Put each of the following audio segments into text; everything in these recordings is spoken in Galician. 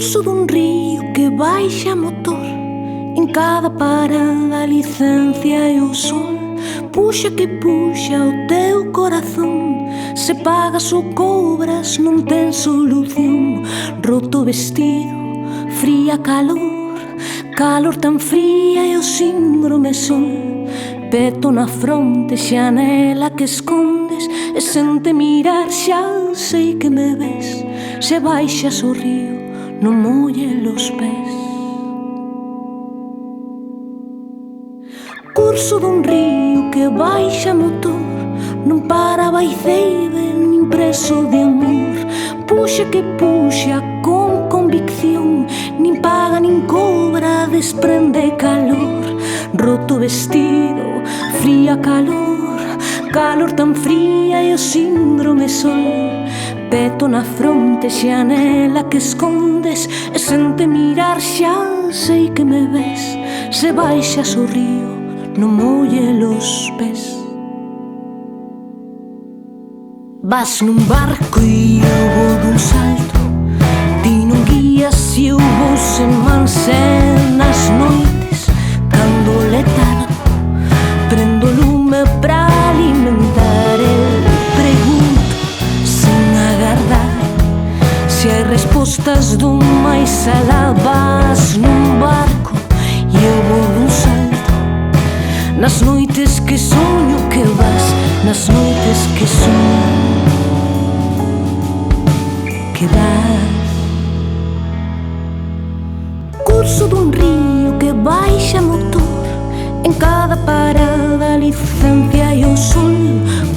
Curso dun río que baixa motor. En cada parada a licencia e o sol. Puxa que puxa o teu corazón. Se pagas ou cobras non ten solución. Roto vestido, fría calor. Calor tan fría e o síndrome sol. Peto na fronte, xanela que escondes. E sente mirar, xa sei que me ves. Se baixas o río, non molle los pés. Curso dun río que baixa motor. Non para baiceide nin preso de amor. Puxa que puxa con convicción. Nin paga nin cobra, desprende calor. Roto vestido, fría calor. Calor tan fría e o síndrome sol. Peto na fronte, xanela que escondes. E sente mirar, xa sei que me ves. Se baixas o río, non molle los pés. Vas nun barco e eu vou dun salto. Ti non guías e eu vou sen manse. Nas noites, cando o letargo prendo o lume pra alimentar. El pregunto sen agardar se hai respostas do máis alá. Vas nun barco e eu vou dun salto. Nas noites que soño que vas, nas noites que soño que vas. Curso dun río que baixa motor. En cada parada a licencia e o sol.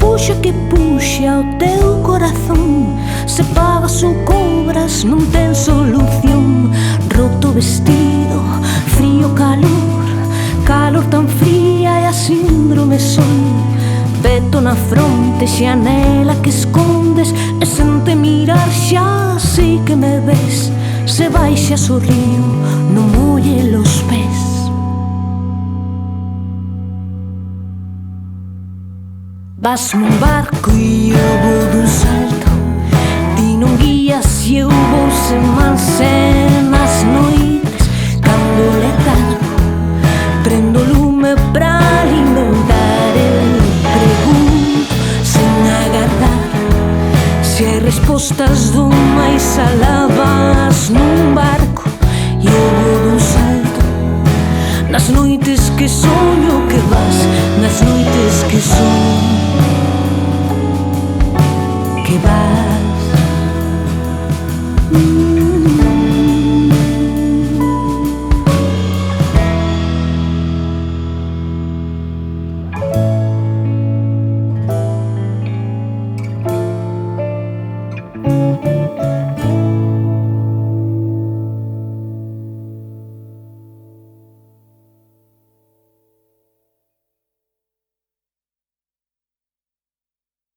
Puxa que puxa o teu corazón. Se pagas ou cobras non ten solución. Roto vestido, frío calor. Calor tan fría e a síndrome sol. Peto na fronte, xanela que escondes. E sente mirar, xa sei que me ves. Se baixas o río, non molle los pés. Vas nun barco e eu vou dun salto. Ti non guías e eu vou sen manse.